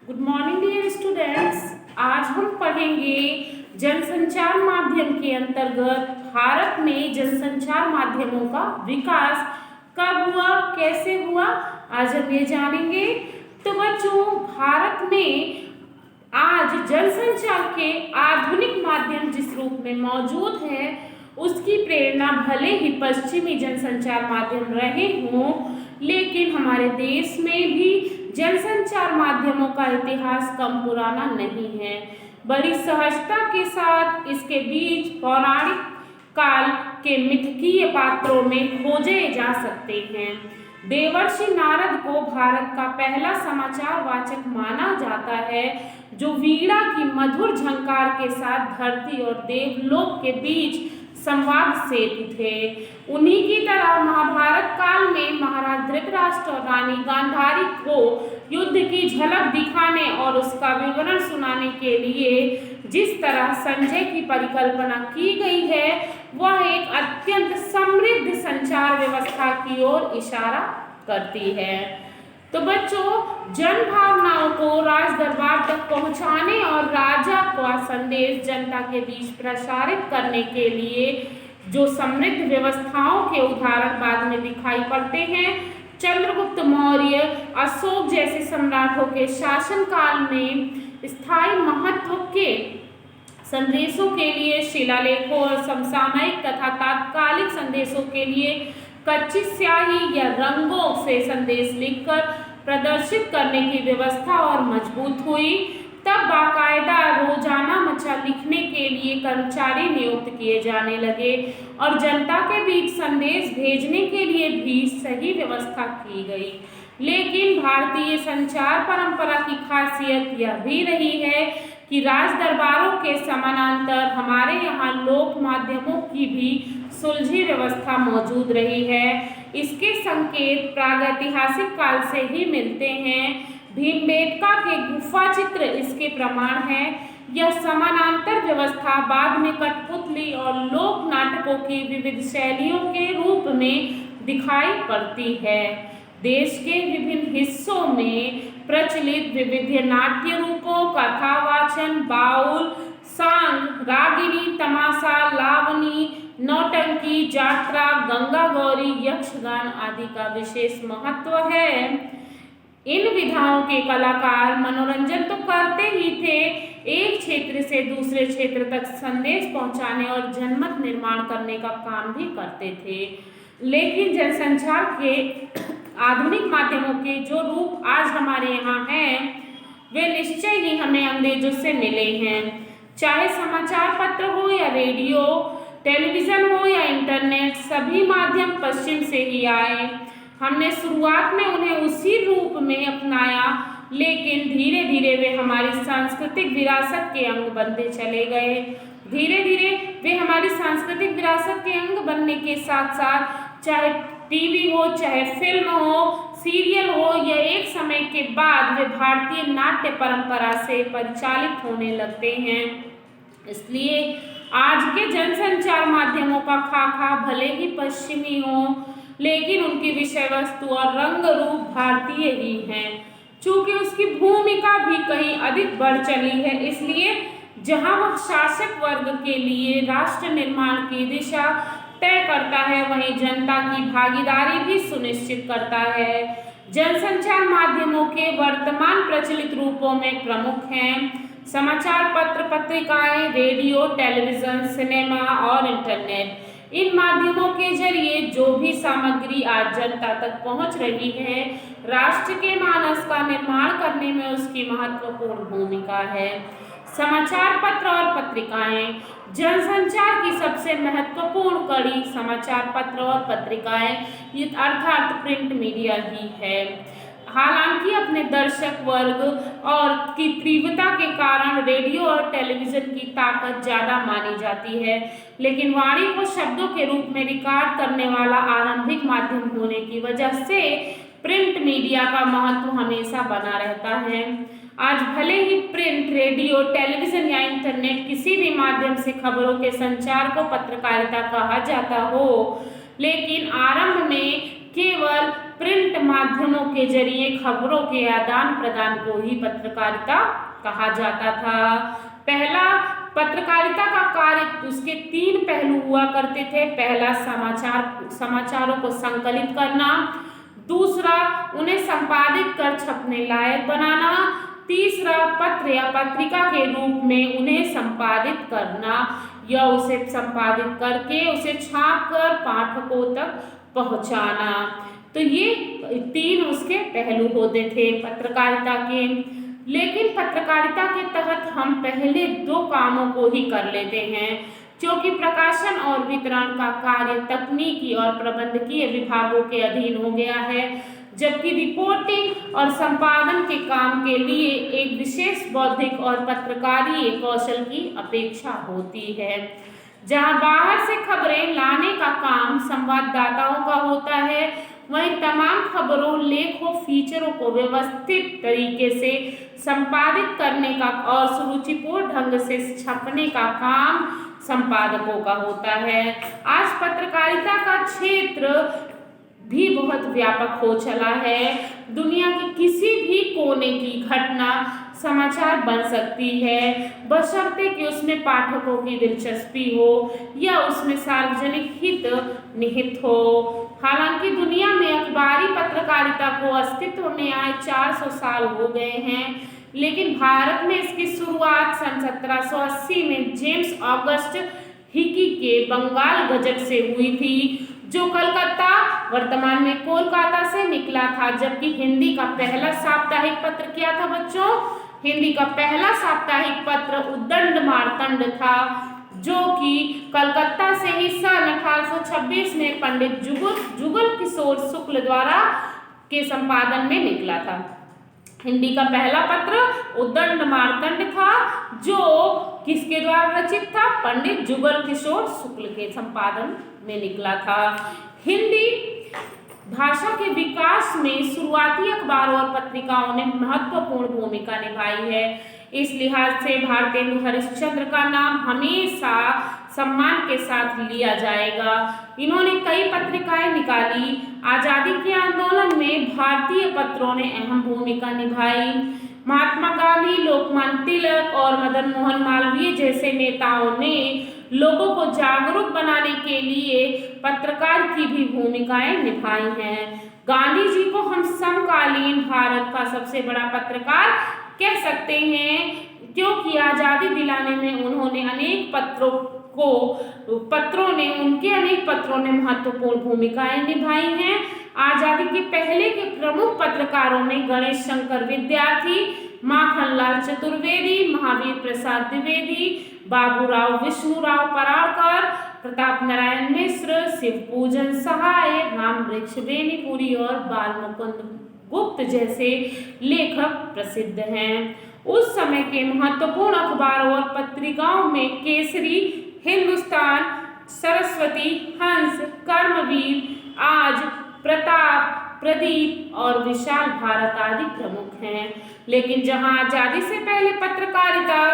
Good morning dear students. आज हम पढ़ेंगे जनसंचार माध्यम के अंतर्गत भारत में जनसंचार माध्यमों का विकास कब हुआ, कैसे हुआ, आज हम ये जानेंगे। तो बच्चों, भारत में आज जनसंचार के आधुनिक माध्यम जिस रूप में मौजूद है उसकी प्रेरणा भले ही पश्चिमी जनसंचार माध्यम रहे हों, लेकिन हमारे देश में भी जनसंचार माध्यमों का इतिहास कम पुराना नहीं है। बड़ी सहजता के साथ इसके बीच पौराणिक काल के मिथकीय पात्रों में खोजे जा सकते हैं। देवर्षि नारद को भारत का पहला समाचार वाचक माना जाता है, जो वीणा की मधुर झंकार के साथ धरती और देवलोक के बीच संवाद सेतु थे। उन्हीं की तरह महाभारत काल में महाराज धृतराष्ट्र और रानी गांधारी को युद्ध की झलक दिखाने और उसका विवरण सुनाने के लिए जिस तरह संजय की परिकल्पना की गई है, वह एक अत्यंत समृद्ध संचार व्यवस्था की ओर इशारा करती है। तो बच्चों, जन भावनाओं को राज दरबार तक पहुंचाने और राजा का संदेश जनता के बीच प्रसारित करने के लिए जो समृद्ध व्यवस्थाओं के उदाहरण बाद में दिखाई पड़ते हैं, चंद्रगुप्त मौर्य, अशोक जैसे सम्राटों के शासनकाल में स्थायी महत्व के संदेशों के लिए शिलालेखों और समसामयिक तथा तात्कालिक संदेशों के लिए कच्ची स्याही या रंगों से संदेश लिखकर प्रदर्शित करने की व्यवस्था और मजबूत हुई। तब बाकायदा रोजाना मचा लिखने के लिए कर्मचारी नियुक्त किए जाने लगे और जनता के बीच संदेश भेजने के लिए भी सही व्यवस्था की गई। लेकिन भारतीय संचार परंपरा की खासियत यह भी रही है कि राज दरबारों के समानांतर हमारे यहाँ लोक माध्यमों की भी सुलझी व्यवस्था मौजूद रही है। इसके संकेत प्रागैतिहासिक काल से ही मिलते हैं। भीमबेटका के गुफा चित्र इसके प्रमाण है। यह समानांतर व्यवस्था बाद में कठपुतली और लोक नाटकों की विविध शैलियों के रूप में दिखाई पड़ती है। देश के विभिन्न हिस्सों में प्रचलित विविध नाट्य रूपों, कथावाचन, बाउल, सांग, रागिनी, तमाशा, लावनी, नौटंकी, जात्रा, गंगा गौरी, यक्षगान आदि का विशेष महत्व है। इन विधाओं के कलाकार मनोरंजन तो करते ही थे, एक क्षेत्र से दूसरे क्षेत्र तक संदेश पहुंचाने और जनमत निर्माण करने का काम भी करते थे। लेकिन जनसंचार के आधुनिक माध्यमों के जो रूप आज हमारे यहाँ हैं, वे निश्चय ही हमें अंग्रेजों से मिले हैं। चाहे समाचार पत्र हो या रेडियो, टेलीविज़न हो या इंटरनेट, सभी माध्यम पश्चिम से ही आए। हमने शुरुआत में उन्हें उसी रूप में अपनाया, लेकिन धीरे धीरे वे हमारी सांस्कृतिक विरासत के अंग बनते चले गए। धीरे धीरे वे हमारी सांस्कृतिक विरासत के अंग बनने के साथ साथ चाहे टीवी हो, चाहे फिल्म हो, सीरियल हो, या एक समय के बाद वे भारतीय नाट्य परंपरा से परिचालित होने लगते हैं। इसलिए आज के जनसंचार माध्यमों का खाका भले ही पश्चिमी हो, लेकिन उनकी विषय वस्तु और रंग रूप भारतीय ही हैं। चूंकि उसकी भूमिका भी कहीं अधिक बढ़ चली है, इसलिए जहां वह शासक वर्ग के लिए राष्ट्र निर्माण की दिशा तय करता है, वहीं जनता की भागीदारी भी सुनिश्चित करता है। जनसंचार माध्यमों के वर्तमान प्रचलित रूपों में प्रमुख हैं समाचार पत्र, पत्रिकाएं, रेडियो, टेलीविजन, सिनेमा और इंटरनेट। इन माध्यमों के जरिए जो भी सामग्री आज जनता तक पहुंच रही है, राष्ट्र के मानस का निर्माण करने में उसकी महत्वपूर्ण भूमिका है। समाचार पत्र और पत्रिकाएं जनसंचार की सबसे महत्वपूर्ण कड़ी समाचार पत्र और पत्रिकाएं अर्थात प्रिंट मीडिया ही है। हालांकि अपने दर्शक वर्ग और की तीव्रता के कारण रेडियो और टेलीविजन की ताकत ज़्यादा मानी जाती है, लेकिन वाणी को शब्दों के रूप में रिकॉर्ड करने वाला आरंभिक माध्यम होने की वजह से प्रिंट मीडिया का महत्व हमेशा बना रहता है। आज भले ही प्रिंट, रेडियो, टेलीविजन या इंटरनेट किसी भी माध्यम से खबरों के संचार को पत्रकारिता कहा जाता हो, लेकिन आरंभ में केवल प्रिंट माध्यमों के जरिए खबरों के आदान प्रदान को ही पत्रकारिता कहा जाता था। पहला पत्रकारिता का कार्य, उसके 3 पहलू हुआ करते थे। पहला समाचारों को संकलित करना, दूसरा उन्हें संपादित कर छपने लायक बनाना, तीसरा पत्र या पत्रिका के रूप में उन्हें संपादित करना या उसे संपादित करके उसे छापकर पाठकों तक पहुंचाना। तो ये 3 उसके पहलू होते थे पत्रकारिता के। लेकिन पत्रकारिता के तहत हम पहले 2 कामों को ही कर लेते हैं, क्योंकि प्रकाशन और वितरण का कार्य तकनीकी और प्रबंधकीय विभागों के अधीन हो गया है, जबकि रिपोर्टिंग और संपादन के काम के लिए एक विशेष बौद्धिक और पत्रकारीय कौशल की अपेक्षा होती है। जहां बाहर से खबरें लाने का काम संवाददाताओं का होता है, वहीं तमाम खबरों, लेखों, फीचरों को व्यवस्थित तरीके से संपादित करने का और सुरुचिपूर्ण ढंग से छपने का काम संपादकों का होता है। आज पत्रकारिता का क्षेत्र भी बहुत व्यापक हो चला है। दुनिया के किसी भी कोने की घटना समाचार बन सकती है, बशर्ते कि उसमें पाठकों की दिलचस्पी हो या उसमें सार्वजनिक हित निहित हो। हालांकि दुनिया में अखबारी पत्रकारिता को अस्तित्व में आए 400 साल हो गए हैं, लेकिन भारत में इसकी शुरुआत सन 1780 में जेम्स ऑगस्ट हिकी के बंगाल गजट से हुई थी, जो कलकत्ता, वर्तमान में कोलकाता से निकला था। जबकि हिंदी का पहला साप्ताहिक पत्र क्या था बच्चों? हिंदी का पहला साप्ताहिक पत्र उद्दंड मार्तंड था, जो कि कलकत्ता से ही सन 1826 में पंडित जुगल किशोर शुक्ल द्वारा के संपादन में निकला था। हिंदी का पहला पत्र उद्दंड मार्तंड था, जो किसके द्वारा रचित था? पंडित जुगल किशोर शुक्ल के संपादन में निकला था। हिंदी भाषा के विकास में शुरुआती अखबारों और पत्रिकाओं ने महत्वपूर्ण भूमिका निभाई है। इस लिहाज से भारतेंदु हरिश्चंद्र का नाम हमेशा सम्मान के साथ लिया जाएगा। इन्होंने कई पत्रिकाएं निकाली। आजादी के आंदोलन में भारतीय पत्रों ने अहम भूमिका निभाई। महात्मा गांधी, लोकमान्य तिलक और मदन मोहन मालवीय जैसे नेताओं ने लोगों को जागरूक बनाने के लिए पत्रकार की भी भूमिकाएं निभाई हैं। गांधी जी को हम समकालीन भारत का सबसे बड़ा पत्रकार कह सकते हैं, क्योंकि आजादी दिलाने में उन्होंने उनके अनेक पत्रों ने महत्वपूर्ण भूमिकाएं निभाई हैं। आजादी के पहले के प्रमुख पत्रकारों में गणेश शंकर विद्यार्थी, माखनलाल चतुर्वेदी, महावीर प्रसाद द्विवेदी, बाबूराव विष्णुराव पराड़कर, प्रताप नारायण मिश्र, शिवपूजन सहाय, राम वृक्ष बेनीपुरी और बाल मुकुंद गुप्त जैसे लेखक प्रसिद्ध हैं। उस समय के महत्वपूर्ण अखबारों और पत्रिकाओं में केसरी, हिंदुस्तान, सरस्वती, हंस, कर्मवीर, आज, प्रताप, प्रदीप और विशाल भारत आदि प्रमुख हैं। लेकिन जहां आजादी से पहले पत्रकारिता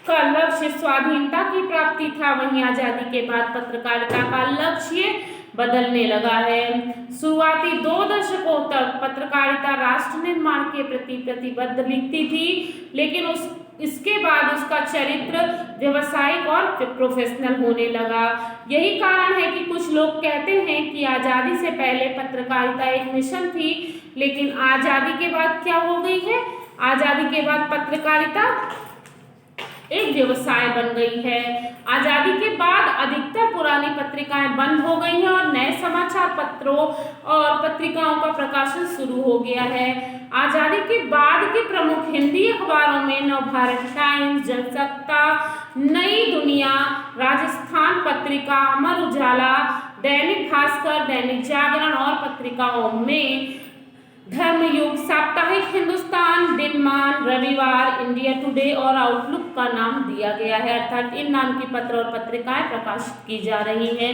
का लक्ष्य स्वाधीनता की प्राप्ति था, वहीं आजादी के बाद पत्रकारिता का लक्ष्य बदलने लगा है। शुरुआती 2 दशकों तक पत्रकारिता राष्ट्र निर्माण के प्रति प्रतिबद्ध लिखती थी, लेकिन इसके बाद उसका चरित्र व्यावसायिक और प्रोफेशनल होने लगा। यही कारण है कि कुछ लोग कहते हैं कि आजादी से पहले पत्रकारिता एक मिशन थी, लेकिन आजादी के बाद क्या हो गई है? आजादी के बाद पत्रकारिता एक व्यवसाय बन गई है। आजादी के बाद अधिकतर पुरानी पत्रिकाएं बंद हो गई हैं और नए समाचार पत्रों और पत्रिकाओं का प्रकाशन शुरू हो गया है। आजादी के बाद के प्रमुख हिंदी अखबारों में नवभारत टाइम्स, जनसत्ता, नई दुनिया, राजस्थान पत्रिका, अमर उजाला, दैनिक भास्कर, दैनिक जागरण और पत्रिकाओं में धर्मयुग, साप्ताहिक हिंदुस्तान, दिनमान, रविवार, इंडिया टुडे और आउटलुक का नाम दिया गया है। अर्थात इन नाम की पत्र और पत्रिकाएं प्रकाशित की जा रही हैं।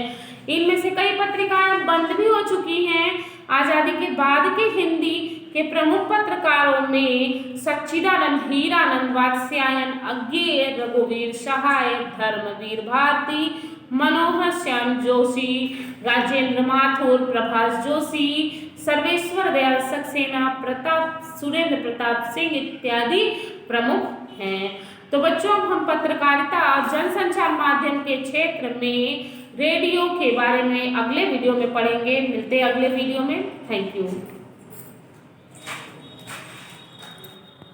इनमें से कई पत्रिकाएं बंद भी हो चुकी हैं। आजादी के बाद के हिंदी के प्रमुख पत्रकारों में सच्चिदानंद, हीरानंद, वात्स्यायन, अज्ञेय, रघुवीर सहाय, धर्मवीर भारती, मनोहर श्याम जोशी, राजेंद्र माथुर, प्रभाष जोशी, सर्वेश्वर दयाल सक्सेना, प्रताप सुरेंद्र प्रताप सिंह इत्यादि प्रमुख हैं। तो बच्चों हम पत्रकारिता और जनसंचार माध्यम के क्षेत्र में रेडियो के बारे में अगले वीडियो में पढ़ेंगे। मिलते हैं अगले वीडियो में। Thank you.